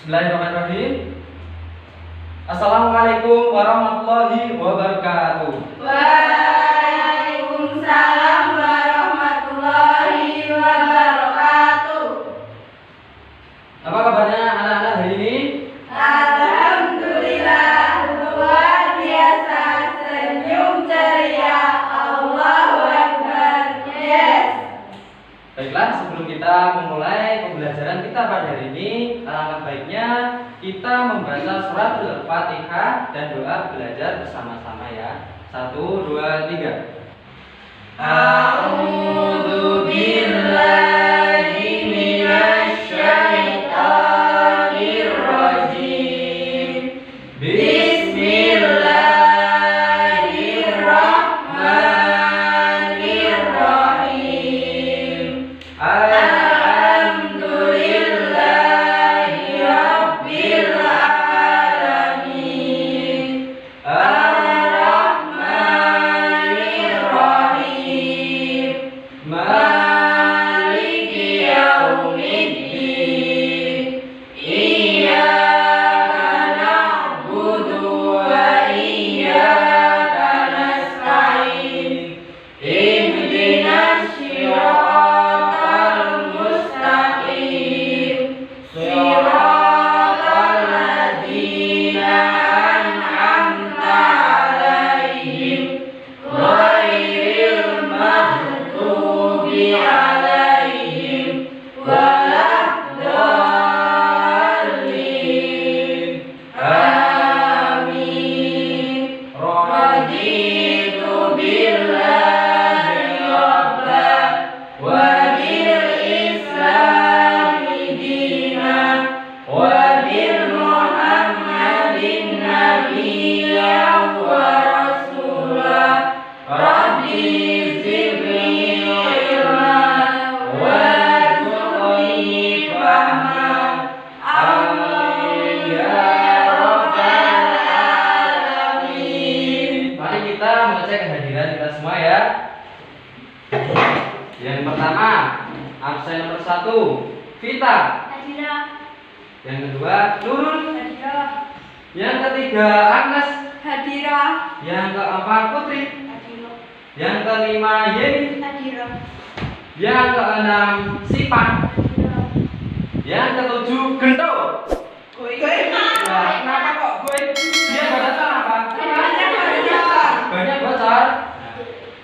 Bismillahirrahmanirrahim. Assalamualaikum warahmatullahi wabarakatuh. Waalaikumsalam warahmatullahi wabarakatuh. Apa kabarnya anak-anak hari ini? Alhamdulillah, luar biasa, senyum ceria, Allahu Akbar. Yes. Baiklah, sebelum kita memulai pembelajaran kita pada hari ini, alangkah baiknya kita membaca surat Al-Fatihah dan doa belajar bersama-sama ya. 1, 2, 3. A'udzu billahi minasy syaithanir rajim. Bismillahirrahmanirrahim. Alhamdulillahi rabbil alamin. Ar-Rahmanir Rahim. Maliki yaumiddin. Iyyaka na'budu wa iyyaka nasta'in. Ihdinas siratal mustaqim. Siratal ladzina an'amta 'alaihim ghairil maghdubi 'alaihim waladdallin. Amin. Raditu billahi rabban wa bil islami dinan wa bil muhammadin nabiyyan wa rasulah. Rabbi zidni ilman warzuqni fahman. Amin ya rabbal alamin. Mari kita mengecek kehadiran kita semua ya. Yang pertama, absen nomor 1, Vita. Hadirah. Yang kedua, Nurul. Hadirah. Yang ketiga, Agnes. Hadirah. Yang keempat, Putri. Hadirah. Yang kelima, Yeni. Hadirah. Yang keenam, Sipan. Hadirah. Yang ketujuh, Gento. Nah, kenapa kok gue? Dia bocor apa? Banyak bocor.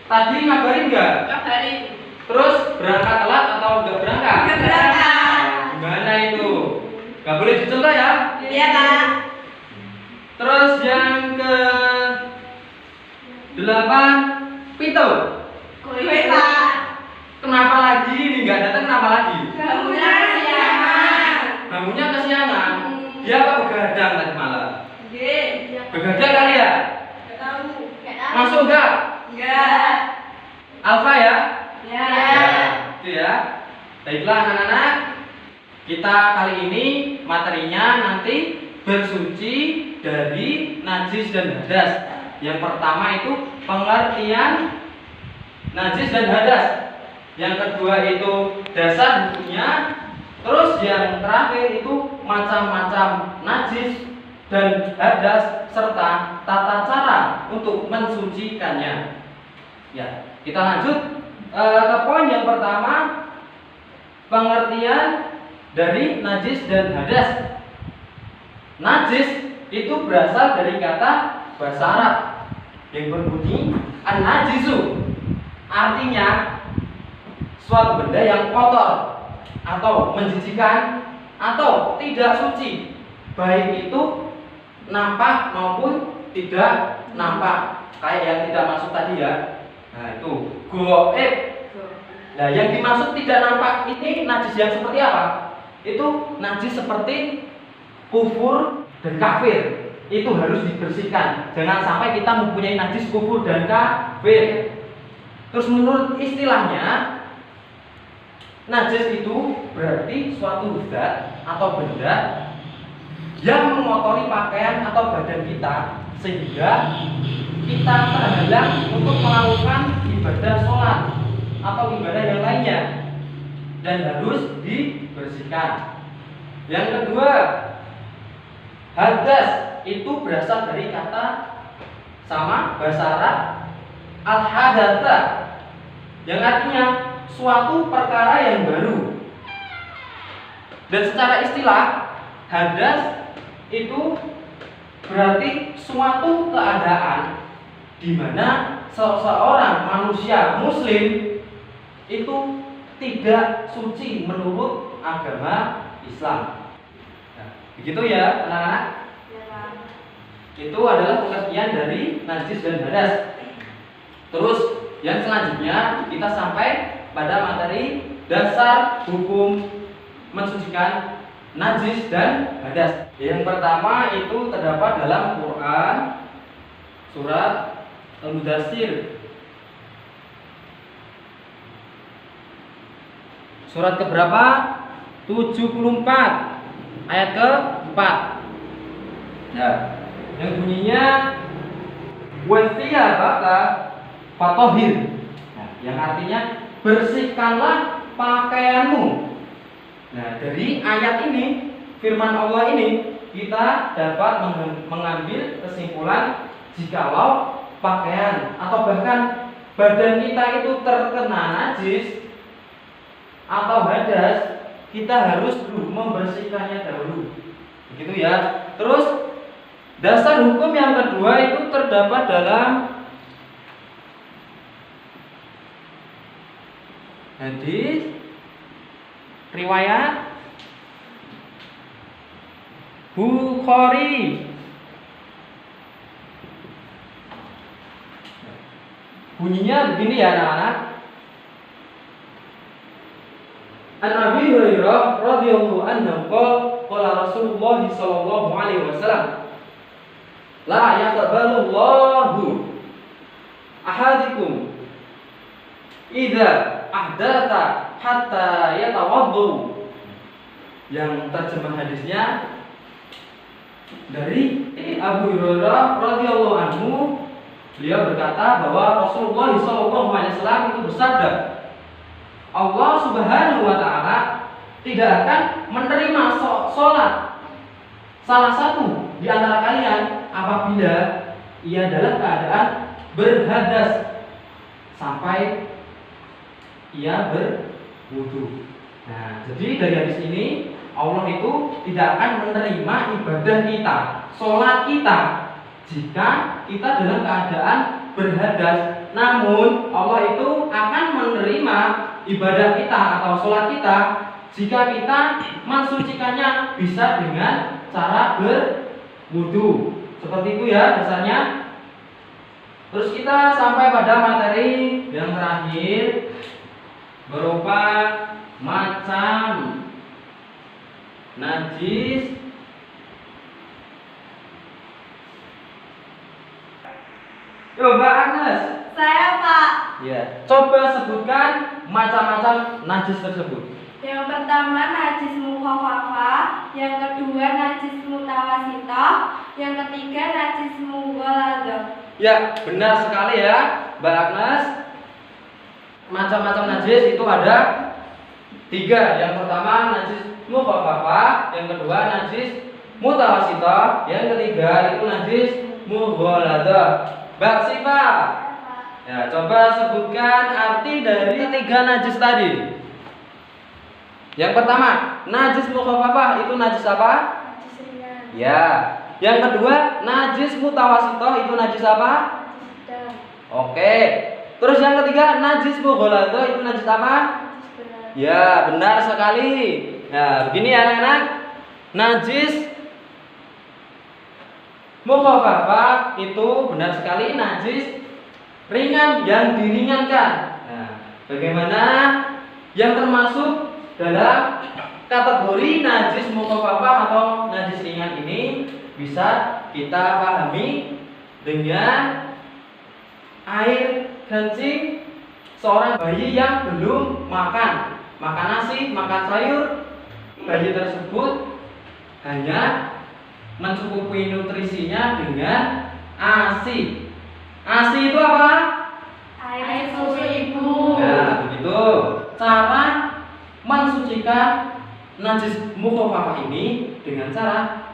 Tadi ngabarin nggak? Kabarin. Terus berangkat telat atau nggak berangkat? Nggak berangkat. Gimana itu? Nggak boleh dicontoh ya? Iya, Kak. Terus yang ke 8, Pito. Gue, Pak. Kenapa lagi ini nggak datang? Kenapa lagi? Bangunnya kesiangan. Bangunnya kesiangan. Dia apa begadang tadi malam? Iya. Begadang kali ya? Nggak tahu. Masuk nggak? Enggak. Alfa ya? Ya. Itu ya. Baiklah anak-anak, kita kali ini materinya nanti bersuci dari najis dan hadas. Yang pertama itu pengertian najis dan hadas. Yang kedua itu dasar hukumnya. Terus yang terakhir itu macam-macam najis dan hadas serta tata cara untuk mensucikannya. Ya, kita lanjut ke poin yang pertama, pengertian dari najis dan hadas. Najis itu berasal dari kata bahasa Arab yang berbunyi an-najisu. Artinya suatu benda yang kotor atau menjijikan atau tidak suci, baik itu nampak maupun tidak nampak. Kayak yang tidak masuk tadi ya. Nah itu goib. Nah yang dimaksud tidak nampak ini najis yang seperti apa? Itu najis seperti kufur dan kafir. Itu harus dibersihkan. Jangan sampai kita mempunyai najis kufur dan kafir. Terus menurut istilahnya, najis itu berarti suatu zat atau benda yang mengotori pakaian atau badan kita sehingga kita terhalang untuk melakukan ibadah sholat atau ibadah yang lainnya dan harus dibersihkan. Yang kedua, Hadas itu berasal dari kata sama bahasa Arab al-hadatsa, yang artinya suatu perkara yang baru. Dan secara istilah, hadas itu berarti suatu keadaan di mana seseorang manusia muslim itu tidak suci menurut agama Islam. Nah, begitu ya anak-anak? Itu adalah pengertian dari najis dan hadas. Terus yang selanjutnya kita sampai pada materi dasar hukum mensucikan najis dan hadas. Yang pertama itu terdapat dalam Quran surat Al-Mudaththir. Surat keberapa? 74 ayat ke-4. Ya, yang bunyinya wasiyabaka fatahhir. Nah, yang artinya bersihkanlah pakaianmu. Nah, dari ayat ini, firman Allah ini, kita dapat mengambil kesimpulan jikalau pakaian atau bahkan badan kita itu terkena najis atau hadas, kita harus dulu membersihkannya dahulu. Begitu ya. Terus dasar hukum yang kedua itu terdapat dalam hadis riwayat Bukhari. Bunyinya begini ya anak-anak. An Abi Hurairah radhiyallahu anhu qala Rasulullah sallallahu alaihi wasallam la yaqbalu Allahu ahadikum idza ahdatha hatta yatawaddu. Yang terjemah hadisnya dari Abu Hurairah radhiyallahu anhu, beliau berkata bahwa Rasulullah sallallahu alaihi wasallam itu bersabda, Allah Subhanahu wa taala tidak akan menerima sholat salah satu di antara kalian apabila ia dalam keadaan berhadas sampai ia berwudu. Nah, jadi dari hadis ini Allah itu tidak akan menerima ibadah kita, sholat kita, jika kita dalam keadaan berhadas. Namun Allah itu akan menerima ibadah kita atau sholat kita jika kita mensucikannya bisa dengan cara berwudu. Seperti itu ya dasarnya. Terus kita sampai pada materi yang terakhir berupa macam najis. Coba Agnes. Saya Pak. Ya, coba sebutkan macam-macam najis tersebut. Yang pertama najis mukhafafah, yang kedua najis mutawasithah, yang ketiga najis mughaladhah. Ya, benar sekali ya, Mbak Agnes. Macam-macam najis itu ada 3. Yang pertama najis mukhafafah, yang kedua najis mutawasithah, yang ketiga itu najis mughaladhah. Mbak Siva, ya coba sebutkan arti dari 3 najis tadi. Yang pertama, najis mukhafafah itu najis apa? Najis ringan. Ya. Yang kedua, najis mutawasithah itu najis apa? Najis sedang. Oke. Terus yang ketiga, najis mughaladhah itu najis apa? Najis berat. Ya, benar sekali. Nah, begini ya anak-anak. Najis mukhafafah itu benar sekali najis ringan yang diringankan. Nah, bagaimana yang termasuk dalam kategori najis mukhafafah atau najis ringan ini bisa kita pahami dengan air kencing seorang bayi yang belum makan nasi, makan sayur. Bayi tersebut hanya mencukupi nutrisinya dengan ASI. ASI itu apa? Air susu ibu. Nah, begitu. Cara mensucikan najis mukhafafah ini dengan cara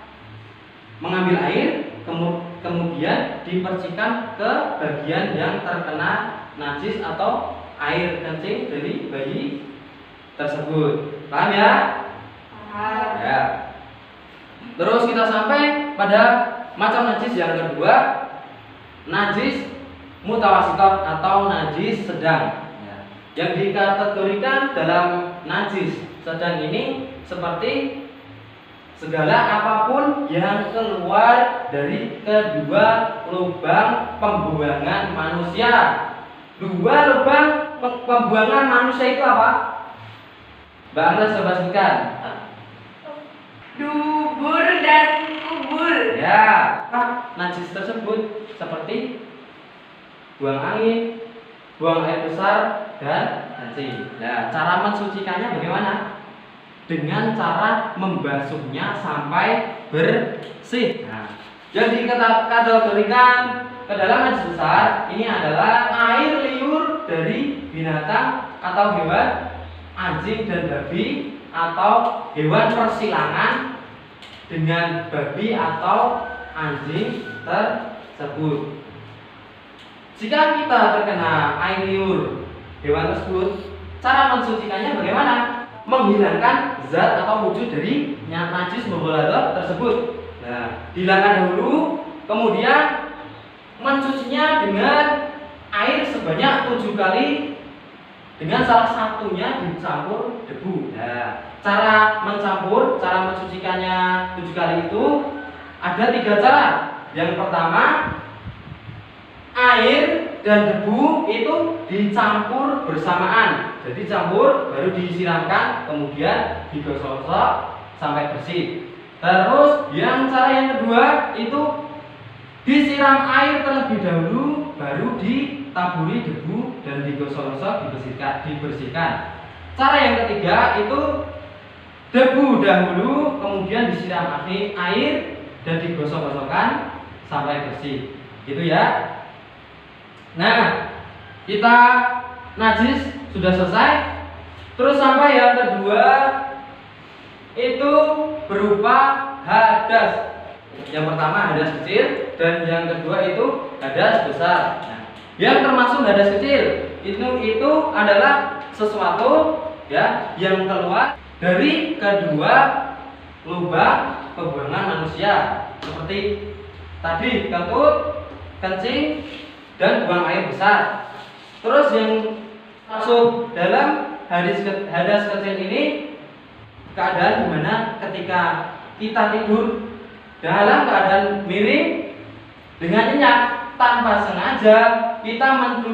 mengambil air, kemudian dipercikan ke bagian yang terkena najis atau air kencing dari bayi tersebut. Paham ya? Paham. Ya. Terus kita sampai pada macam najis yang kedua, najis mutawasithah atau najis sedang. Ya. Yang dikategorikan dalam najis sedang ini seperti segala apapun yang keluar dari kedua lubang pembuangan manusia. Dua lubang pembuangan manusia itu apa? Mbak Agnes coba sebutkan. Dubur dan kubur. Ya, najis tersebut seperti buang angin, buang air besar, dan kencing. Nah, cara mensucikannya bagaimana? Dengan cara membasuhnya sampai bersih. Nah, yang dikategorikan ke dalam najis besar ini adalah air liur dari binatang atau hewan, anjing dan babi, atau hewan persilangan dengan babi atau anjing tersebut. Jika kita terkena air liur hewan tersebut, cara mensucikannya bagaimana? Menghilangkan zat atau wujud dari najis mubalaghah tersebut. Nah, dihilangkan dahulu, kemudian mencucinya dengan air sebanyak 7 kali, dengan salah satunya dicampur debu. Nah, cara mensucikannya 7 kali itu ada 3 cara. Yang pertama, air dan debu itu dicampur bersamaan. Jadi campur, baru disiramkan, kemudian digosok-gosok sampai bersih. Terus yang cara yang kedua itu disiram air terlebih dahulu, baru ditaburi debu dan digosok-gosok, dibersihkan. Cara yang ketiga itu debu dahulu, kemudian disiram air dan digosok-gosokkan sampai bersih. Gitu ya. Nah, kita najis sudah selesai. Terus sampai yang kedua itu berupa hadas. Yang pertama hadas kecil dan yang kedua itu hadas besar. Nah, yang termasuk hadas kecil itu adalah sesuatu ya yang keluar dari kedua lubang pembuangan manusia, seperti tadi kentut, kencing, dan buang air besar. Terus yang masuk dalam hadas kecil ini keadaan dimana ketika kita tidur dalam keadaan miring dengan nyenyak tanpa sengaja kita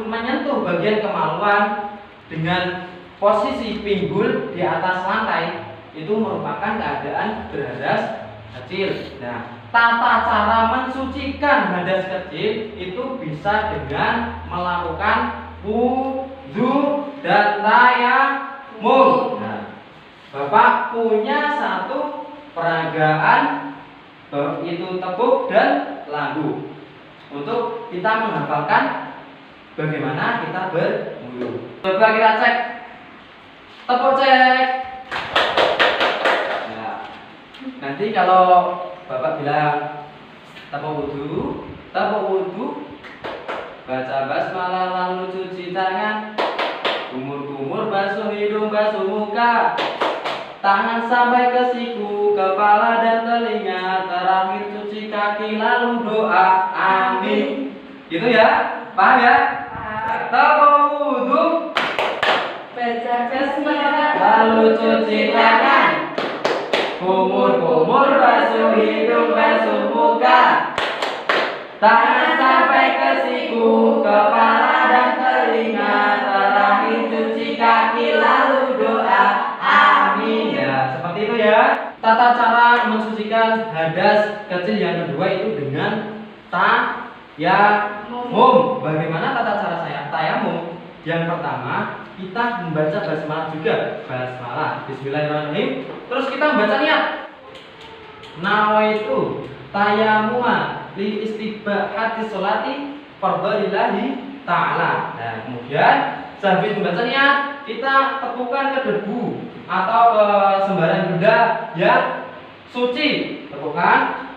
menyentuh bagian kemaluan dengan posisi pinggul di atas lantai, itu merupakan keadaan berhadas kecil. Nah, tata cara mensucikan hadas kecil itu bisa dengan melakukan wudu dan tayamum. Nah, Bapak punya satu peragaan itu tepuk dan lagu untuk kita menghafalkan bagaimana kita berwudu. Coba kita cek. Tepuk cek. Nah, nanti kalau Bapak bilang tepuk wudu, baca basmalah lalu cuci tangan, kumur-kumur basuh hidung basuh muka, tangan sampai ke siku, kepala dan telinga, terakhir cuci kaki lalu doa amin. Gitu ya, paham ya? Tepuk wudu, Baca basmalah lalu cuci tangan, kumur-kumur basuh hidung basuh muka, tangan sampai ke siku, kepala dan telinga, terakhir cuci kaki lalu doa amin. Ya, seperti itu ya. Tata cara mensucikan hadas kecil yang kedua itu dengan tayamum. Bagaimana tata cara tayamum? Yang pertama, kita membaca basmalah juga. Basmalah, bismillahirrahmanirrahim. Terus kita membaca niat. Nawaitu tayamuma li istibahati sholati fardhalillahi ta'ala. Nah, kemudian sehabis membaca niat, kita tepukan ke debu atau ke sembarang benda yang suci. Tepukan,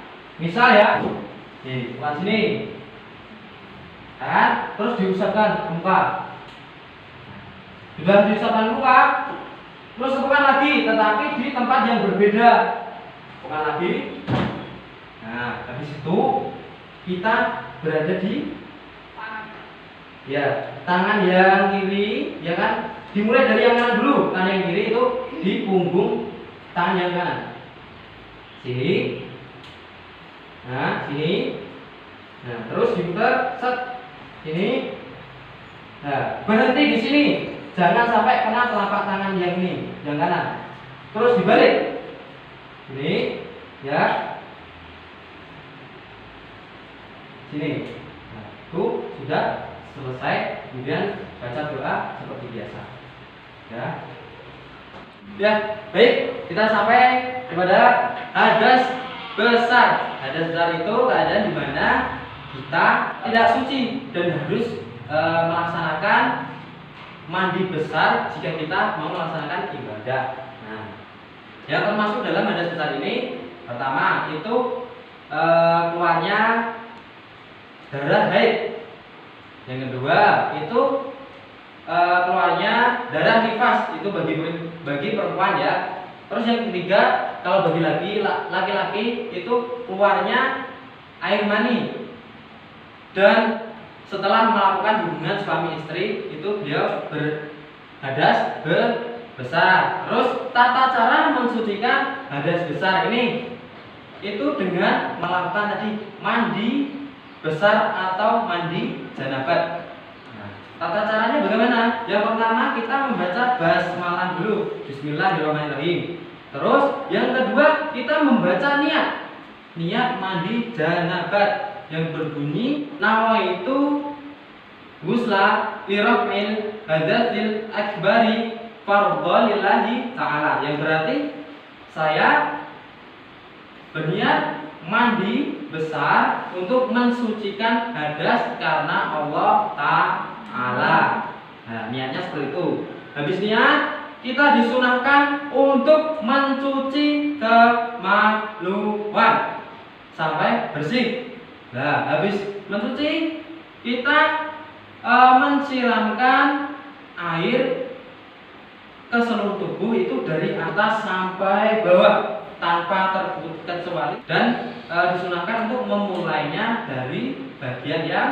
Misal ya, nih, bukan sini. Kan? Terus diusapkan ke muka. Sudah diusapkan ke muka, terus tepukan lagi, tetapi di tempat yang berbeda. Tepukan lagi. Nah, habis itu kita berada di ya tangan yang kiri, ya kan? Dimulai dari yang kanan dulu. Tangan yang kiri itu di punggung tangan yang kanan. Sini. Nah, sini. Nah, terus diputar set. Sini. Nah, berhenti di sini. Jangan sampai kena telapak tangan yang ini, yang kanan. Terus dibalik. Ini, ya. Sini. Nah, itu sudah selesai. Kemudian baca doa seperti biasa. Ya. Ya, baik. Kita sampai kepada hadas besar. Hadas besar itu keadaan di mana kita tidak suci dan harus melaksanakan mandi besar jika kita mau melaksanakan ibadah. Nah, yang termasuk dalam hadas besar ini pertama itu keluarnya darah haid. Yang kedua itu keluarnya darah nifas, itu bagi perempuan ya. Terus yang ketiga kalau bagi laki-laki itu keluarnya air mani. Dan setelah melakukan hubungan suami istri itu dia berhadas besar. Terus tata cara mensucikan hadas besar ini itu dengan melakukan tadi mandi besar atau mandi janabat. Nah, tata caranya bagaimana? Yang pertama kita membaca basmalah dulu, Bismillahirrahmanirrahim. Terus yang kedua kita membaca niat mandi janabat yang berbunyi nawaitu ghusla irafil hadatsil akbari fardhalillahi ta'ala, yang berarti saya berniat mandi besar untuk mensucikan hadas karena Allah Ta'ala. Nah, niatnya seperti itu. Habis niat kita disunahkan untuk mencuci kemaluan sampai bersih. Nah, habis mencuci kita mensiramkan air ke seluruh tubuh itu dari atas sampai bawah tanpa terkecuali, dan disunahkan untuk memulainya dari bagian yang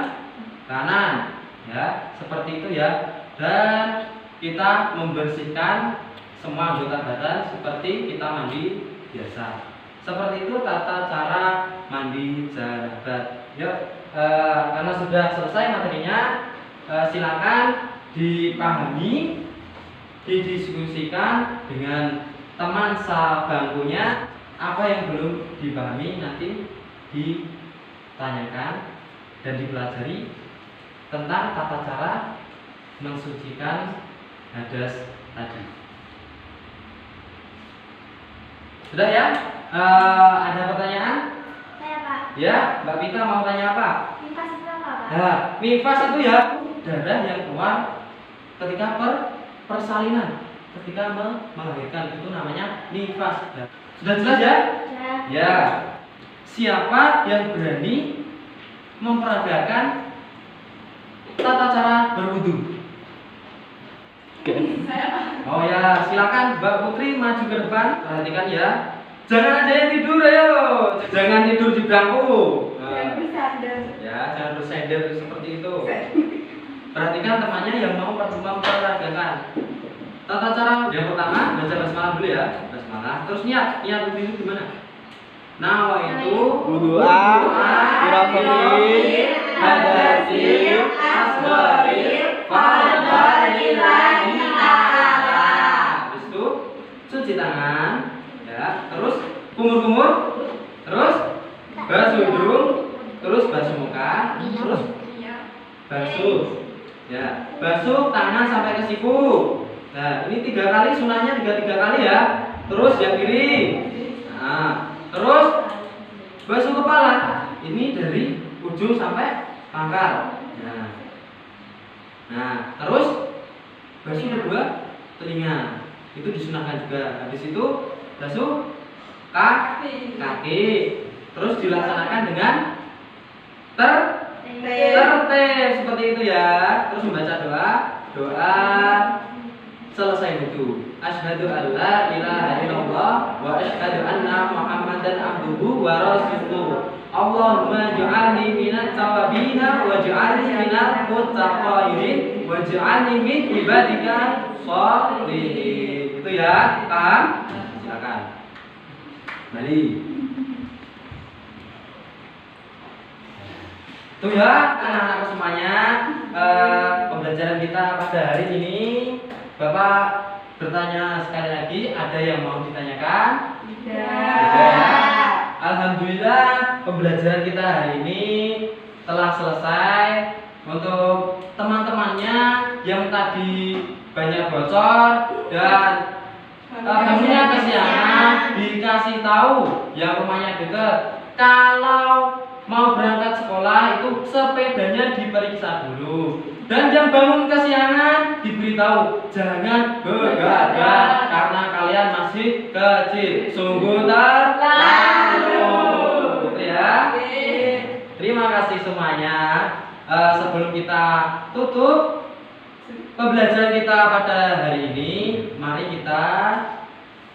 kanan ya, seperti itu ya. Dan kita membersihkan semua anggota badan seperti kita mandi biasa. Seperti itu tata cara mandi janabat. Yuk, karena sudah selesai materinya, silakan dipahami, didiskusikan dengan teman sebangkunya. Apa yang belum dipahami nanti ditanyakan dan dipelajari tentang tata cara mensucikan hadas tadi. Sudah ya? Ada pertanyaan? Saya Pak. Ya, Mbak Pita mau tanya apa? Nifas itu apa Pak? Nah, nifas itu ya darah yang keluar ketika persalinan, ketika melahirkan, itu namanya nifas. Ya. Sudah jelas ya? Ya. Ya. Siapa yang berani memperagakan tata cara berwudu? Saya Pak. Oh ya, silakan Mbak Putri maju ke depan. Perhatikan ya. Jangan ada yang tidur, ayo. Jangan tidur di bangku. Yang bersandar. Ya, jangan bersender seperti itu. Perhatikan temannya yang mau memperagakan. Tata cara yang pertama baca basmalah dulu ya, basmalah. Terus niat wudu itu gimana? Nawaitu Wudu'a irafil hadasil asghari fardhalillahi ta'ala. Habis itu cuci tangan ya, terus kumur-kumur, terus basuh hidung, terus basuh muka, terus basuh ya, basuh tangan sampai ke siku. Nah, ini 3 kali, sunahnya 3 kali ya. Terus yang kiri. Nah, terus basuh kepala. Ini dari ujung sampai pangkal. Nah, terus basuh kedua telinga. Itu disunahkan juga. Habis itu basuh kaki. terus dilaksanakan dengan tertib seperti itu ya. Terus membaca doa selesai wudu. Asyhadu an la ilaha illallah wa asyhadu anna Muhammadan abduhu wa rasuluh. Allahumma ij'alni minat tawabina wa ij'alni minal muttaqin wa ij'alni min ibadika sholihin. Itu ya, paham? Silakan. Kembali. Itu ya, anak-anak semuanya, pembelajaran kita pada hari ini. Bapak bertanya sekali lagi, ada yang mau ditanyakan? Tidak. Alhamdulillah, pembelajaran kita hari ini telah selesai. Untuk teman-temannya yang tadi banyak bocor dan punya kesiangan, dikasih tahu yang rumahnya dekat. Kalau mau berangkat sekolah itu sepedanya diperiksa dulu. Dan yang bangun kesiangan diberitahu jangan begadang karena kalian masih kecil. Sungguh terlalu. Gitu ya. Terima kasih semuanya. Sebelum kita tutup pembelajaran kita pada hari ini, mari kita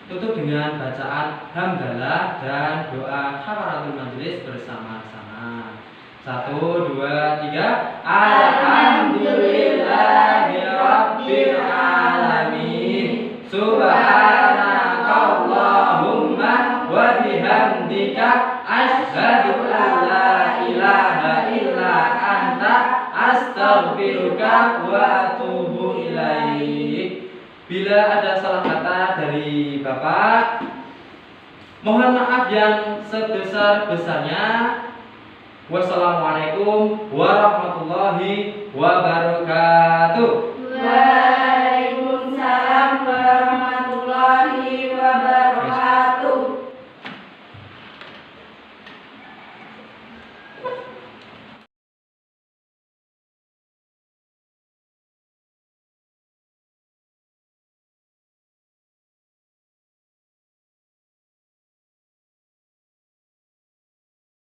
tutup dengan bacaan hamdalah dan doa kafaratul majelis bersama-sama. 1, 2, 3. Alhamdulillahirabbil alamin. Subhanakallahumma wa bihamdika asyhadu an la ilaha illa anta astaghfiruka wa atubu ilaik. Bila ada salah kata dari Bapak, mohon maaf yang sebesar-besarnya. Wassalamualaikum warahmatullahi wabarakatuh. Waalaikumsalam.